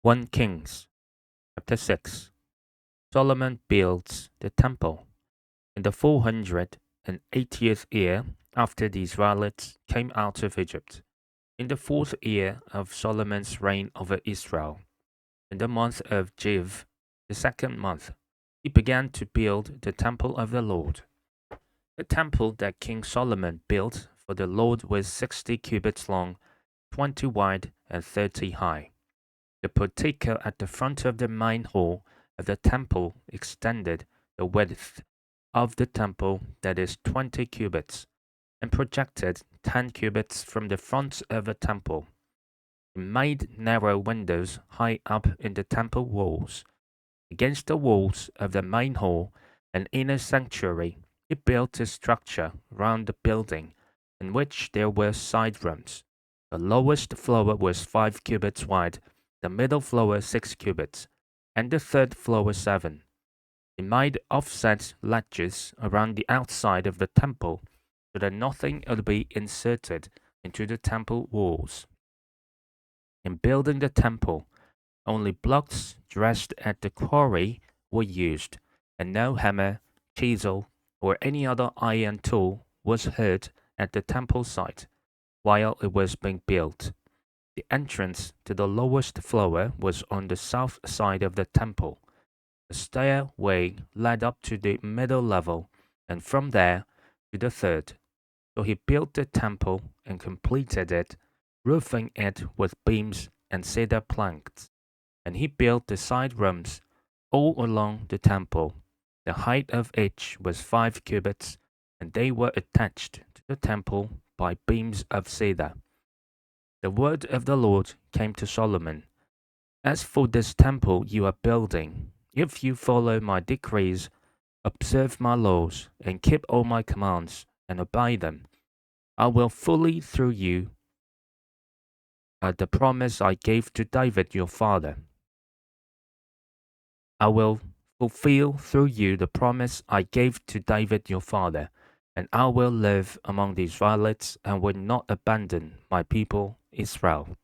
1 Kings chapter 6. Solomon builds the temple. In the 480th year after the Israelites came out of Egypt, in the fourth year of Solomon's reign over Israel, in the month of Jiv, the second month, he began to build the temple of the Lord. The temple that King Solomon built for the Lord was 60 cubits long, 20 wide, and 30 high. The portico at the front of the main hall of the temple extended the width of the temple, that is 20 cubits, and projected 10 cubits from the front of the temple. He made narrow windows high up in the temple walls. Against the walls of the main hall and inner sanctuary, he built a structure round the building in which there were side rooms. The lowest floor was 5 cubits wide, the middle floor 6 cubits, and the third floor 7. He made offset ledges around the outside of the temple so that nothing would be inserted into the temple walls. In building the temple, only blocks dressed at the quarry were used, and no hammer, chisel, or any other iron tool was heard at the temple site while it was being built. The entrance to the lowest floor was on the south side of the temple. The stairway led up to the middle level, and from there to the third. So he built the temple and completed it, roofing it with beams and cedar planks. And he built the side rooms all along the temple. The height of each was 5 cubits, and they were attached to the temple by beams of cedar. The word of the Lord came to Solomon. As for this temple you are building, if you follow my decrees, observe my laws, and keep all my commands, and obey them, I will fully through you the promise I gave to David your father. I will fulfill through you the promise I gave to David your father, and I will live among the Israelites and will not abandon my people Israel.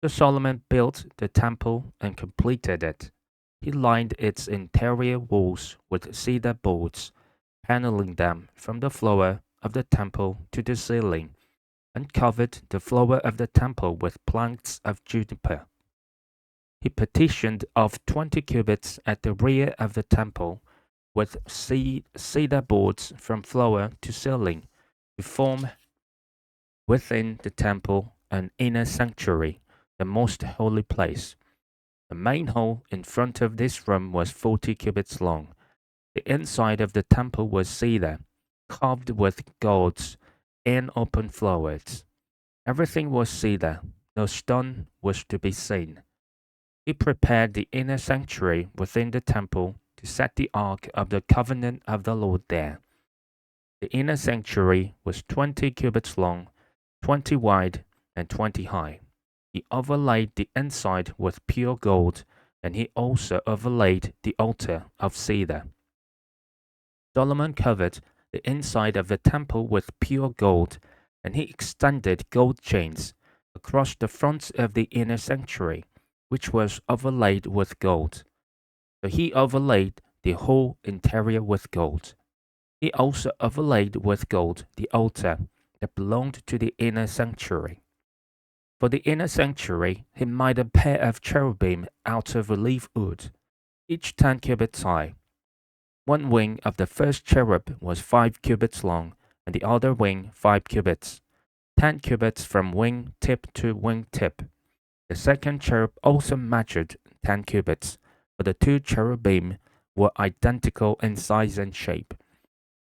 So Solomon built the temple and completed it. He lined its interior walls with cedar boards, paneling them from the floor of the temple to the ceiling, and covered the floor of the temple with planks of juniper. He partitioned off 20 cubits at the rear of the temple with cedar boards from floor to ceiling to form within the temple an inner sanctuary, the most holy place. The main hall in front of this room was 40 cubits long. The inside of the temple was cedar, carved with gold and open flowers. Everything was cedar, no stone was to be seen. He prepared the inner sanctuary within the temple to set the ark of the covenant of the Lord there. The inner sanctuary was 20 cubits long, 20 wide, and 20 high. He overlaid the inside with pure gold, and he also overlaid the altar of cedar. Solomon covered the inside of the temple with pure gold, and he extended gold chains across the front of the inner sanctuary, which was overlaid with gold. So he overlaid the whole interior with gold. He also overlaid with gold the altar that belonged to the inner sanctuary. For the inner sanctuary, he made a pair of cherubim out of olive wood, each 10 cubits high. One wing of the first cherub was 5 cubits long, and the other wing 5 cubits, 10 cubits from wing tip to wing tip. The second cherub also measured 10 cubits, for the two cherubim were identical in size and shape.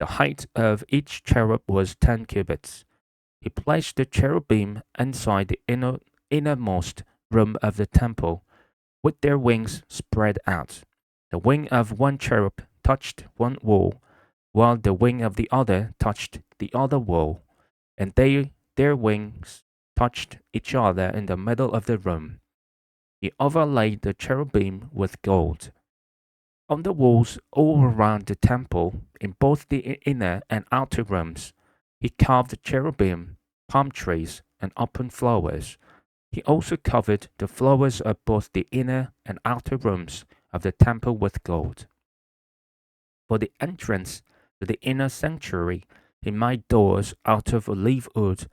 The height of each cherub was 10 cubits. He placed the cherubim inside the innermost room of the temple, with their wings spread out. The wing of one cherub touched one wall, while the wing of the other touched the other wall, and their wings touched each other in the middle of the room. He overlaid the cherubim with gold. On the walls all around the temple, in both the inner and outer rooms, he carved cherubim, palm trees, and open flowers. He also covered the floors of both the inner and outer rooms of the temple with gold. For the entrance to the inner sanctuary, he made doors out of olive wood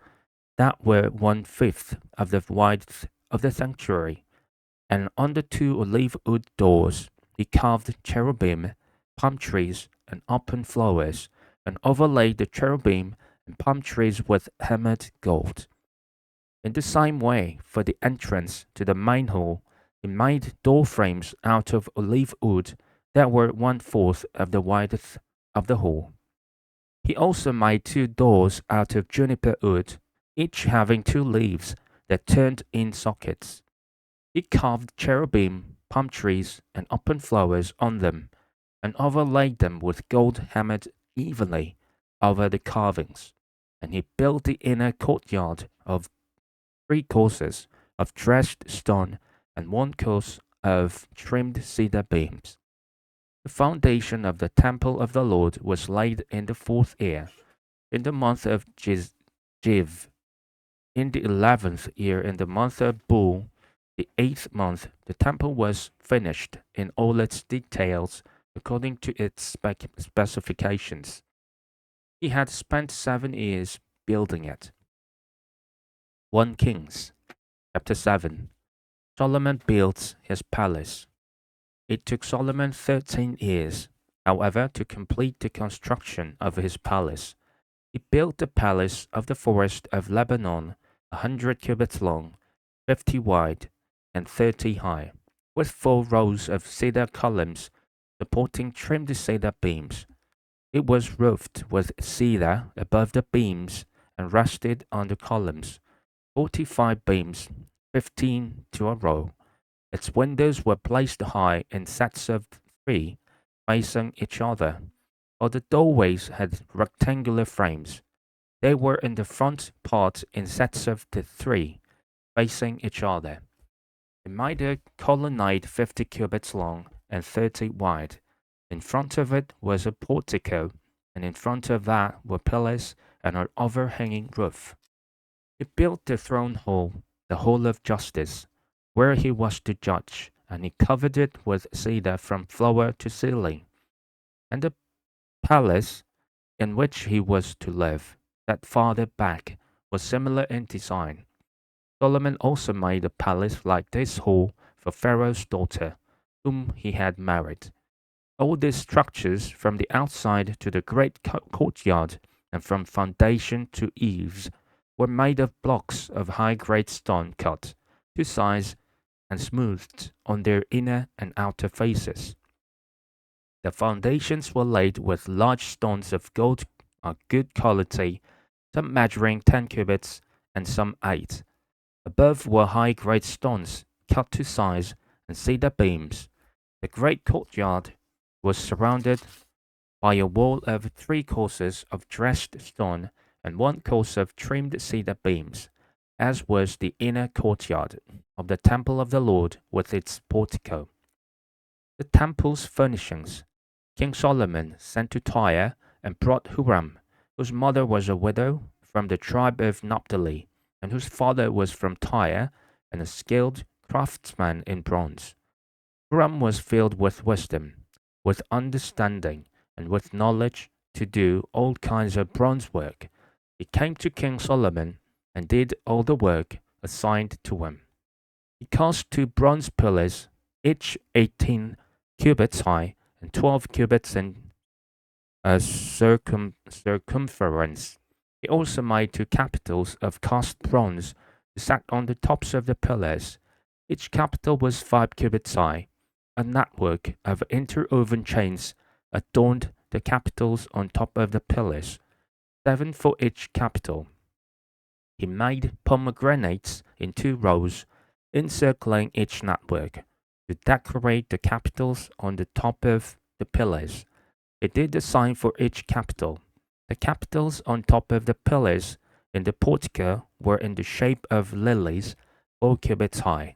that were 1/5 of the width of the sanctuary, and on the two olive wood doors he carved cherubim, palm trees, and open flowers, and overlaid the cherubim and palm trees with hammered gold. In the same way, for the entrance to the main hall, he made door frames out of olive wood that were 1/4 of the width of the hall. He also made two doors out of juniper wood, each having two leaves that turned in sockets. He carved cherubim, palm trees, and open flowers on them, and overlaid them with gold hammered evenly over the carvings. And he built the inner courtyard of 3 courses of dressed stone and 1 course of trimmed cedar beams. The foundation of the temple of the Lord was laid in the 4th year, in the month of Jiv, in the 11th year, in the month of Bul, the 8th month. The temple was finished in all its details according to its specifications. He had spent 7 years building it. 1 Kings chapter 7. Solomon built his palace. It took Solomon 13 years, however, to complete the construction of his palace. He built the palace of the forest of Lebanon, 100 cubits long, 50 wide, and 30 high, with 4 rows of cedar columns supporting trimmed cedar beams. It was roofed with cedar above the beams and rested on the columns, 45 beams, 15 to a row. Its windows were placed high in sets of 3, facing each other. All the doorways had rectangular frames. They were in the front part in sets of 3, facing each other. It made a colonnade 50 cubits long and 30 wide. In front of it was a portico, and in front of that were pillars and an overhanging roof. He built the throne hall, the hall of justice, where he was to judge, and he covered it with cedar from floor to ceiling. And the palace in which he was to live, that farther back, was similar in design. Solomon also made a palace like this hall for Pharaoh's daughter, whom he had married. All these structures, from the outside to the great courtyard, and from foundation to eaves, were made of blocks of high-grade stone cut to size and smoothed on their inner and outer faces. The foundations were laid with large stones of good quality, some measuring 10 cubits and some 8. Above were high-grade stones cut to size and cedar beams. The great courtyard was surrounded by a wall of 3 courses of dressed stone and 1 course of trimmed cedar beams, as was the inner courtyard of the temple of the Lord with its portico. The temple's furnishings King Solomon sent to Tyre and brought Huram, whose mother was a widow from the tribe of Naphtali, and whose father was from Tyre and a skilled craftsman in bronze. Huram was filled with wisdom, with understanding, and with knowledge to do all kinds of bronze work. He came to King Solomon and did all the work assigned to him. He cast 2 bronze pillars, each 18 cubits high and 12 cubits in circumference. He also made 2 capitals of cast bronze to set on the tops of the pillars. Each capital was 5 cubits high. A network of interwoven chains adorned the capitals on top of the pillars, 7 for each capital. He made pomegranates in 2 rows, encircling each network, to decorate the capitals on the top of the pillars. He did the same for each capital. The capitals on top of the pillars in the portico were in the shape of lilies, 4 cubits high.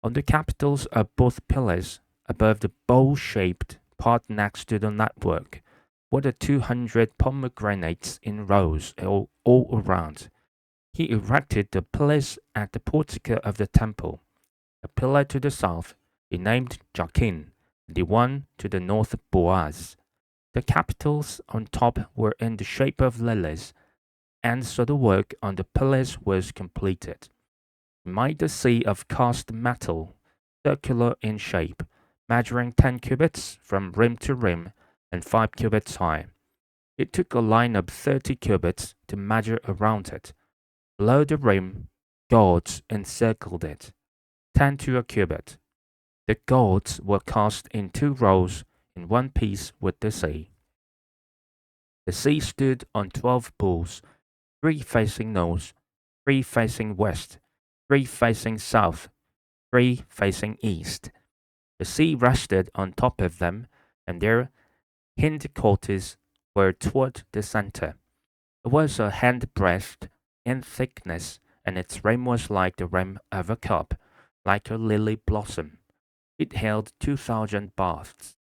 On the capitals of both pillars, above the bowl-shaped part next to the network, were the 200 pomegranates in rows all around. He erected the pillars at the portico of the temple. A pillar to the south he named Jachin, and the one to the north Boaz. The capitals on top were in the shape of lilies, and so the work on the pillars was completed. He made the sea of cast metal, circular in shape, measuring 10 cubits from rim to rim and 5 cubits high. It took a line of 30 cubits to measure around it. Below the rim, gourds encircled it, 10 to a cubit. The gourds were cast in 2 rows in one piece with the sea. The sea stood on 12 bulls, 3 facing north, 3 facing west, 3 facing south, 3 facing east. The sea rested on top of them, and their hindquarters were toward the center. It was a handbreadth in thickness, and its rim was like the rim of a cup, like a lily blossom. It held 2,000 baths.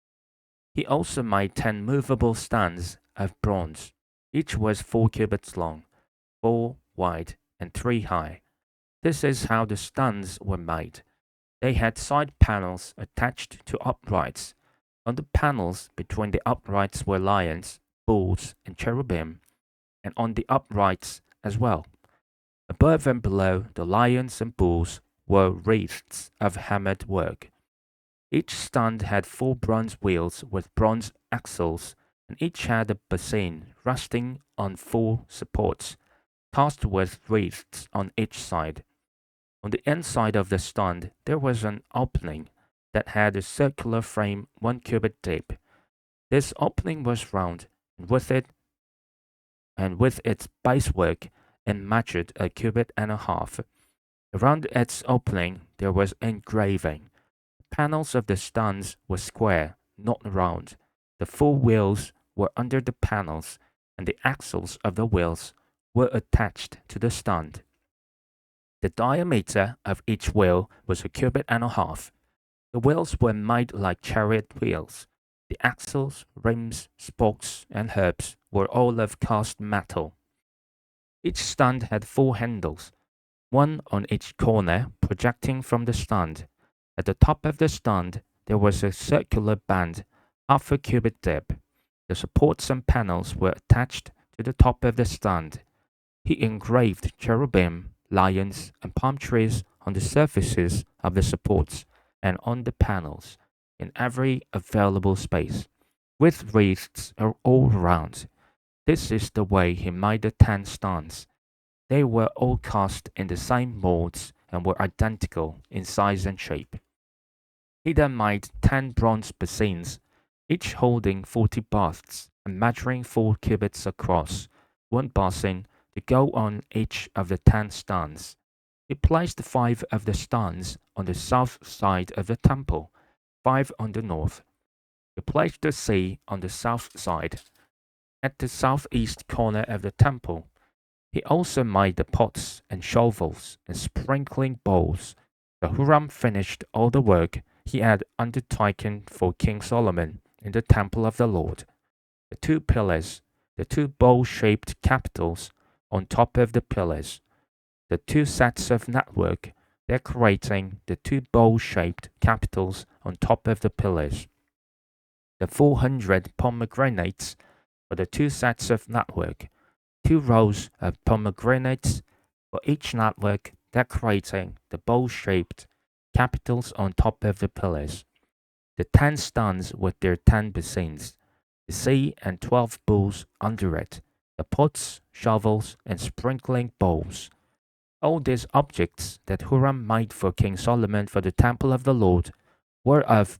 He also made 10 movable stands of bronze. Each was 4 cubits long, 4 wide, and 3 high. This is how the stands were made. They had side panels attached to uprights. On the panels between the uprights were lions, bulls, and cherubim, and on the uprights as well. Above and below the lions and bulls were wreaths of hammered work. Each stand had 4 bronze wheels with bronze axles, and each had a basin resting on 4 supports, cast with wreaths on each side. On the inside of the stand there was an opening that had a circular frame 1 cubit deep. This opening was round, and with its basework and measured a cubit and a half. Around its opening there was engraving. The panels of the stands were square, not round. The 4 wheels were under the panels, and the axles of the wheels were attached to the stand. The diameter of each wheel was a cubit and a half. The wheels were made like chariot wheels. The axles, rims, spokes, and hubs were all of cast metal. Each stand had 4 handles, one on each corner projecting from the stand. At the top of the stand there was a circular band, half a cubit deep. The supports and panels were attached to the top of the stand. He engraved cherubim, lions, and palm trees on the surfaces of the supports and on the panels, in every available space, with wreaths all around. This is the way he made the 10 stands. They were all cast in the same molds and were identical in size and shape. He then made 10 bronze basins, each holding 40 baths and measuring 4 cubits across, 1 basin to go on each of the 10 stands. He placed 5 of the stands on the south side of the temple, 5 on the north. He placed the sea on the south side, at the southeast corner of the temple. He also made the pots and shovels and sprinkling bowls. So Huram finished all the work he had undertaken for King Solomon in the temple of the Lord. The 2 pillars, the 2 bowl-shaped capitals on top of the pillars, the 2 sets of network decorating the 2 bowl-shaped capitals on top of the pillars, the 400 pomegranates for the 2 sets of network, 2 rows of pomegranates for each network decorating the bowl-shaped capitals on top of the pillars, the 10 stands with their 10 basins, the sea and 12 bulls under it, the pots, shovels, and sprinkling bowls. All these objects that Huram made for King Solomon for the temple of the Lord were of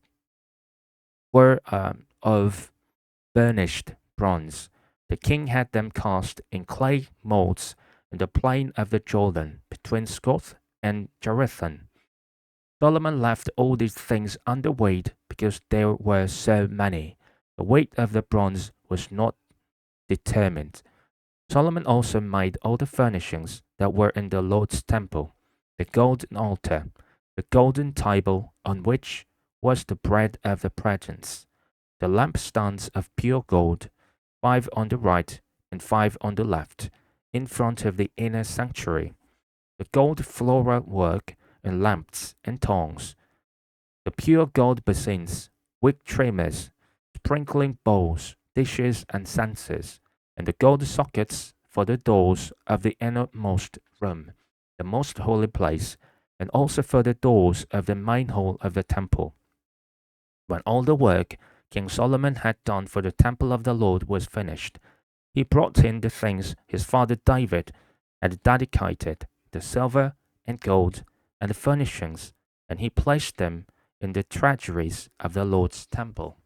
burnished bronze. The king had them cast in clay molds in the plain of the Jordan between Succoth and Jerusalem. Solomon left all these things underweight because there were so many. The weight of the bronze was not determined. Solomon also made all the furnishings that were in the Lord's temple, the golden altar, the golden table on which was the bread of the presence, the lampstands of pure gold, 5 on the right and 5 on the left, in front of the inner sanctuary, the gold floral work and lamps and tongs, the pure gold basins, wick trimmers, sprinkling bowls, dishes, and censers, and the gold sockets for the doors of the innermost room, the most holy place, and also for the doors of the main hall of the temple. When all the work King Solomon had done for the temple of the Lord was finished, he brought in the things his father David had dedicated, the silver and gold and the furnishings, and he placed them in the treasuries of the Lord's temple.